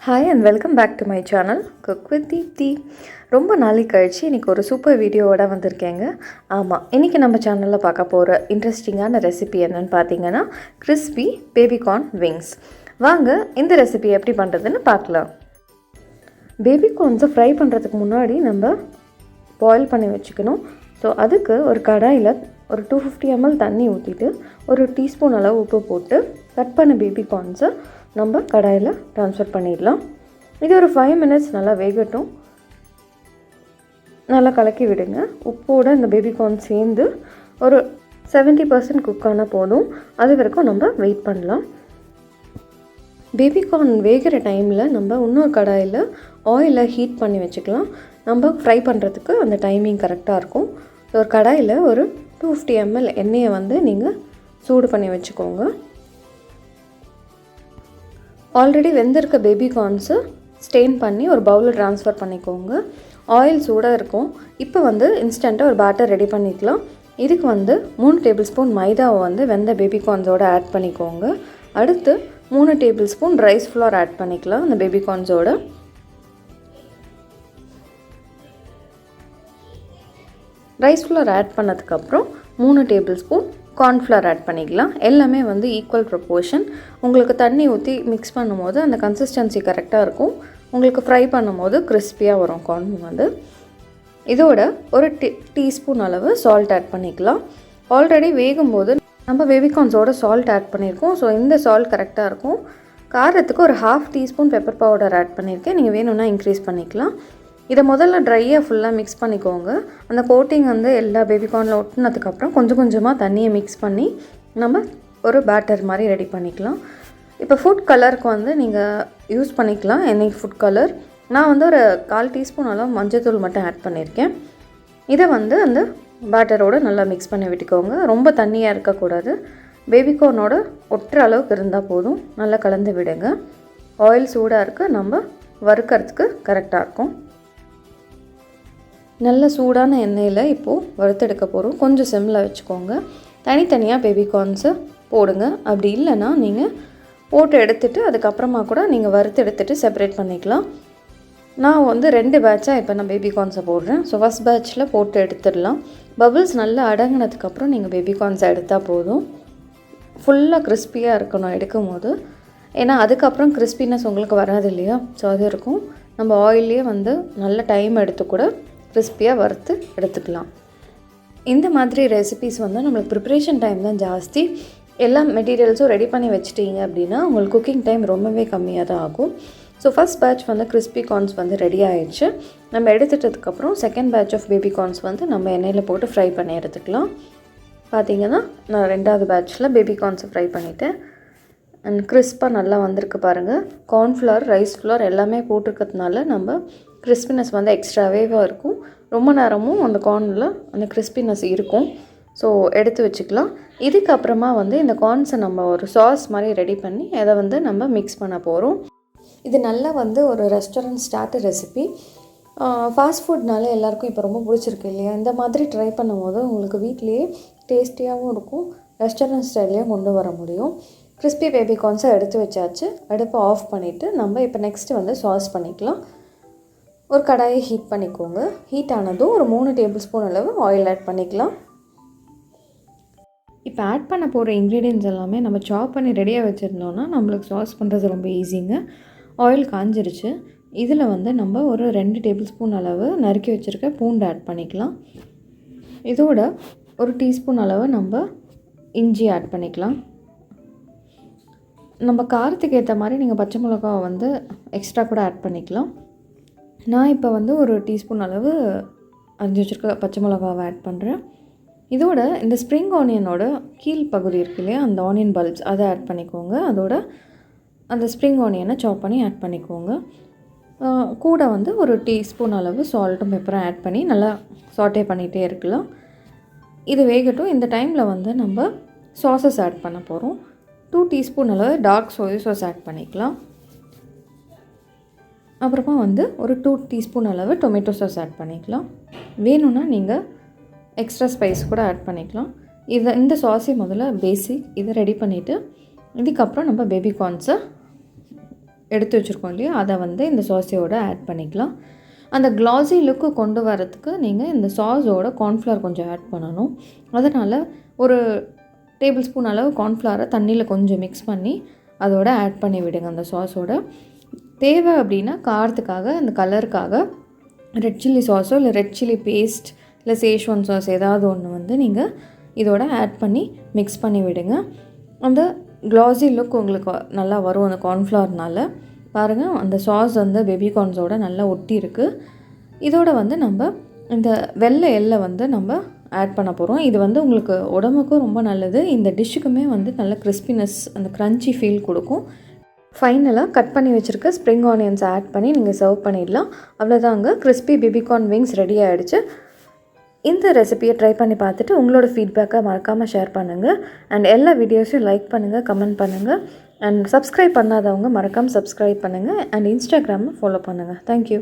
Hi and welcome back to my channel Cook with Dheepthi. ரொம்ப நாளைக்கு கழிச்சு இன்றைக்கி ஒரு சூப்பர் வீடியோவோட வந்திருக்கேங்க. ஆமாம், இன்றைக்கி நம்ம சேனலில் பார்க்க போகிற இன்ட்ரெஸ்டிங்கான ரெசிபி என்னென்னு பார்த்தீங்கன்னா கிறிஸ்பி பேபிகார்ன் விங்ஸ். வாங்க இந்த ரெசிபி எப்படி பண்ணுறதுன்னு பார்க்கலாம். பேபிகார்ன்ஸை ஃப்ரை பண்ணுறதுக்கு முன்னாடி நம்ம பாயில் பண்ணி வச்சுக்கணும். ஸோ அதுக்கு ஒரு கடாயில் ஒரு 250 ml தண்ணி ஊற்றிட்டு ஒரு டீஸ்பூன் அளவு உப்பு போட்டு கட் பண்ண பேபிகார்ன்ஸை நம்ம கடாயில் ட்ரான்ஸ்ஃபர் பண்ணிடலாம். இது ஒரு 5 minutes நல்லா வேகட்டும். நல்லா கலக்கி விடுங்க. உப்போடு இந்த பேபிகார்ன் சேர்ந்து ஒரு 70% குக் ஆனால் போதும். அது வரைக்கும் நம்ம வெயிட் பண்ணலாம். பேபிகார்ன் வேகிற டைமில் நம்ம இன்னொரு கடாயில் ஆயிலை ஹீட் பண்ணி வச்சுக்கலாம். நம்ம ஃப்ரை பண்ணுறதுக்கு அந்த டைமிங் கரெக்டாக இருக்கும். ஒரு கடாயில் ஒரு 250 ml எண்ணெயை நீங்கள் சூடு பண்ணி வச்சுக்கோங்க. ஆல்ரெடி வெந்திருக்க பேபிகார்ன்ஸு ஸ்டெயின் பண்ணி ஒரு பவுலில் ட்ரான்ஸ்ஃபர் பண்ணிக்கோங்க. ஆயில் சூடாக இருக்கும். இப்போ இன்ஸ்டண்ட்டாக ஒரு பேட்டர் ரெடி பண்ணிக்கலாம். இதுக்கு 3 டேபிள் ஸ்பூன் மைதாவை வெந்த பேபிகார்ன்ஸோடு ஆட் பண்ணிக்கோங்க. அடுத்து 3 table spoon rice flour add பண்ணிக்கலாம் அந்த பேபிகார்ன்ஸோட. ரைஸ் ஃப்ளோர் ஆட் பண்ணதுக்கப்புறம் 3 டேபிள் ஸ்பூன் கார்ன்ஃப்ளவர் ஆட் பண்ணிக்கலாம். எல்லாமே ஈக்குவல் ப்ரொப்போர்ஷன். உங்களுக்கு தண்ணி ஊற்றி மிக்ஸ் பண்ணும்போது அந்த கன்சிஸ்டன்சி கரெக்டாக இருக்கும். உங்களுக்கு ஃப்ரை பண்ணும்போது கிறிஸ்பியாக வரும் கார்ன். இதோட ஒரு டீஸ்பூன் அளவு சால்ட் ஆட் பண்ணிக்கலாம். ஆல்ரெடி வேகும்போது நம்ம பேபிகார்ன்ஸோட சால்ட் ஆட் பண்ணியிருக்கோம். ஸோ இந்த சால்ட் கரெக்டாக இருக்கும். காரத்துக்கு ஒரு 1/2 டீஸ்பூன் பெப்பர் பவுடர் ஆட் பண்ணியிருக்கேன். நீங்கள் வேணும்னா இன்க்ரீஸ் பண்ணிக்கலாம். இதை முதல்ல ட்ரையாக ஃபுல்லாக மிக்ஸ் பண்ணிக்கோங்க. அந்த கோட்டிங் எல்லா பேபிகார்னில் ஒட்டினதுக்கப்புறம் கொஞ்சம் கொஞ்சமாக தண்ணியை மிக்ஸ் பண்ணி நம்ம ஒரு பேட்டர் மாதிரி ரெடி பண்ணிக்கலாம். இப்போ ஃபுட் கலருக்கு நீங்கள் யூஸ் பண்ணிக்கலாம். என்னைக்கு ஃபுட் கலர் நான் ஒரு 1/4 டீஸ்பூன் அளவு மஞ்சள்தூள் மட்டும் ஆட் பண்ணியிருக்கேன். இதை அந்த பேட்டரோடு நல்லா மிக்ஸ் பண்ணி விட்டுக்கோங்க. ரொம்ப தண்ணியாக இருக்கக்கூடாது. பேபிகார்னோட ஒட்டுற அளவுக்கு இருந்தால் போதும். நல்லா கலந்து விடுங்க. ஆயில் சூடாக இருக்க நம்ம வறுக்கிறதுக்கு கரெக்டாக இருக்கும். நல்ல சூடான எண்ணெயில் இப்போது வறுத்தெடுக்க போகிறோம். கொஞ்சம் சிம்மில் வச்சுக்கோங்க. தனித்தனியாக பேபிகார்ன்ஸை போடுங்க. அப்படி இல்லைன்னா நீங்கள் போட்டு எடுத்துகிட்டு அதுக்கப்புறமா கூட நீங்கள் வறுத்து எடுத்துகிட்டு செப்பரேட் பண்ணிக்கலாம். நான் 2 பேட்சாக இப்போ நான் பேபிகார்ன்ஸை போடுறேன். ஸோ ஃபஸ்ட் பேட்சில் போட்டு எடுத்துடலாம். பபிள்ஸ் நல்லா அடங்கினதுக்கப்புறம் நீங்கள் பேபிகார்ன்ஸை எடுத்தால் போதும். ஃபுல்லாக கிறிஸ்பியாக இருக்கணும் எடுக்கும் போது. ஏன்னா அதுக்கப்புறம் கிறிஸ்பினஸ் உங்களுக்கு வராது இல்லையா? ஸோ அது இருக்கும். நம்ம ஆயிலே நல்ல டைம் எடுத்து கூட கிறிஸ்பியாக வறுத்து எடுத்துக்கலாம். இந்த மாதிரி ரெசிபீஸ் நம்மளுக்கு ப்ரிப்ரேஷன் டைம் தான் ஜாஸ்தி. எல்லா மெட்டீரியல்ஸும் ரெடி பண்ணி வச்சிட்டிங்க அப்படின்னா உங்களுக்கு குக்கிங் டைம் ரொம்பவே கம்மியாக தான் ஆகும். So first batch crispy corns ready ஆகிடுச்சு. நம்ம எடுத்துட்டதுக்கப்புறம் செகண்ட் பேட்ச் ஆஃப் பேபிகார்ன்ஸ் நம்ம எண்ணெயில் போட்டு ஃப்ரை பண்ணி எடுத்துக்கலாம். பார்த்திங்கன்னா நான் 2வது பேட்ச்சில் பேபிகார்ன்ஸை ஃப்ரை பண்ணிவிட்டேன். அண்ட் கிறிஸ்பாக நல்லா வந்திருக்கு பாருங்கள். கார்ன்ஃப்ளவர், ரைஸ் ஃப்ளோர் எல்லாமே போட்டிருக்கிறதுனால நம்ம கிறிஸ்பினஸ் எக்ஸ்ட்ராவே இருக்கும். ரொம்ப நேரமும் அந்த கார்னில் அந்த கிறிஸ்பினஸ் இருக்கும். ஸோ எடுத்து வச்சுக்கலாம். இதுக்கப்புறமா இந்த கார்ன்ஸை நம்ம ஒரு சாஸ் மாதிரி ரெடி பண்ணி அதை நம்ம மிக்ஸ் பண்ண போகிறோம். இது நல்லா ஒரு ரெஸ்டாரண்ட் ஸ்டார்டர் ரெசிபி. ஃபாஸ்ட் ஃபுட்னால எல்லாேருக்கும் இப்போ ரொம்ப பிடிச்சிருக்கு இல்லையா? இந்த மாதிரி ட்ரை பண்ணும்போது உங்களுக்கு வீட்லேயே டேஸ்டியாகவும் இருக்கும். ரெஸ்டாரண்ட் ஸ்டைல்லையும் கொண்டு வர முடியும். கிறிஸ்பி பேபிகார்ன்ஸை எடுத்து வச்சாச்சு. அடுப்பை ஆஃப் பண்ணிவிட்டு நம்ம இப்போ நெக்ஸ்ட்டு சாஸ் பண்ணிக்கலாம். ஒரு கடாயை ஹீட் பண்ணிக்கோங்க. ஹீட் ஆனதும் ஒரு 3 டேபிள் ஸ்பூன் அளவு ஆயில் ஆட் பண்ணிக்கலாம். இப்போ ஆட் பண்ண போகிற இன்க்ரீடியன்ட்ஸ் எல்லாமே நம்ம சாப் பண்ணி ரெடியாக வச்சுருந்தோன்னா நம்மளுக்கு சாஸ் பண்ணுறது ரொம்ப ஈஸிங்க. ஆயில் காஞ்சிருச்சு. இதில் நம்ம ஒரு 2 டேபிள் ஸ்பூன் அளவு நறுக்கி வச்சுருக்க பூண்டு ஆட் பண்ணிக்கலாம். இதோட ஒரு டீஸ்பூன் அளவு நம்ம இஞ்சி ஆட் பண்ணிக்கலாம். நம்ம காரத்துக்கு ஏற்ற மாதிரி நீங்கள் பச்சை மிளகாவை எக்ஸ்ட்ரா கூட ஆட் பண்ணிக்கலாம். நான் இப்போ ஒரு டீஸ்பூன் அளவு அரிஞ்சு வச்சுருக்க பச்சை மிளகாவை ஆட் பண்ணுறேன். இதோட இந்த ஸ்ப்ரிங் ஆனியனோட கீழ் பகுதி இருக்கு இல்லையா, அந்த ஆனியன் பல்ப்ஸ் அதை ஆட் பண்ணிக்கோங்க. அதோட அந்த ஸ்ப்ரிங் ஆனியனை சாப் பண்ணி ஆட் பண்ணிக்கோங்க. கூட ஒரு டீஸ்பூன் அளவு சால்ட்டும் பெப்பரும் ஆட் பண்ணி நல்லா சாட்டே பண்ணிகிட்டே இருக்கலாம். இது வேகட்டும். இந்த டைமில் நம்ம சாஸஸ் ஆட் பண்ண போகிறோம். 2 டீஸ்பூன் அளவு டார்க் சோயா சாஸ் ஆட் பண்ணிக்கலாம். அப்புறமா ஒரு 2 டீஸ்பூன் அளவு டொமேட்டோ சாஸ் ஆட் பண்ணிக்கலாம். வேணும்னா நீங்கள் எக்ஸ்ட்ரா ஸ்பைஸ் கூட ஆட் பண்ணிக்கலாம். இந்த சாஸை முதல்ல பேசிக் இதை ரெடி பண்ணிவிட்டு இதுக்கப்புறம் நம்ம பேபிகார்ன்ஸை எடுத்து வச்சுருக்கோம் இல்லையா, அதை வந்து இந்த சாஸோட ஆட் பண்ணிக்கலாம். அந்த க்ளாஸி லுக்கு கொண்டு வரதுக்கு நீங்கள் இந்த சாஸோட கார்ன்ஃப்ளவர் கொஞ்சம் ஆட் பண்ணணும். அதனால் ஒரு டேபிள் ஸ்பூன் அளவு கார்ன்ஃப்ளவரை தண்ணியில் கொஞ்சம் மிக்ஸ் பண்ணி அதோட ஆட் பண்ணி விடுங்க. அந்த சாஸோட தேவை அப்படின்னா காரத்துக்காக, அந்த கலருக்காக ரெட் சில்லி சாஸோ இல்லை ரெட் சில்லி பேஸ்ட் இல்லை சேஷ்வான் சாஸ் ஏதாவது ஒன்று வந்து நீங்கள் இதோட ஆட் பண்ணி மிக்ஸ் பண்ணி விடுங்க. அந்த க்ளாஸி லுக் உங்களுக்கு நல்லா வரும் அந்த கார்ன்ஃப்ளவர்னால். பாருங்கள், அந்த சாஸ் வந்து பேபிகார்ன்ஸோட நல்லா ஒட்டி இருக்குது. இதோட வந்து நம்ம இந்த வெள்ளை எள்ளை வந்து நம்ம ஆட் பண்ண போகிறோம். இது வந்து உங்களுக்கு உடம்புக்கும் ரொம்ப நல்லது. இந்த டிஷ்ஷுக்குமே வந்து நல்ல கிறிஸ்பினஸ், அந்த க்ரன்ச்சி ஃபீல் கொடுக்கும். ஃபைனலாக கட் பண்ணி வச்சுருக்க ஸ்ப்ரிங் ஆனியன்ஸ் ஆட் பண்ணி நீங்கள் சர்வ் பண்ணிடலாம். அவ்வளோதாங்க, கிறிஸ்பி பேபிகார்ன் விங்ஸ் ரெடி ஆகிடுச்சு. இந்த ரெசிபியை ட்ரை பண்ணி பார்த்துட்டு உங்களோட ஃபீட்பேக்கை மறக்காமல் ஷேர் பண்ணுங்கள். அண்ட் எல்லா வீடியோஸையும் லைக் பண்ணுங்கள், கமெண்ட் பண்ணுங்கள். அண்ட் சப்ஸ்கிரைப் பண்ணாதவங்க மறக்காமல் சப்ஸ்கிரைப் பண்ணுங்கள். அண்ட் இன்ஸ்டாகிராமை ஃபாலோ பண்ணுங்கள். தேங்க்யூ.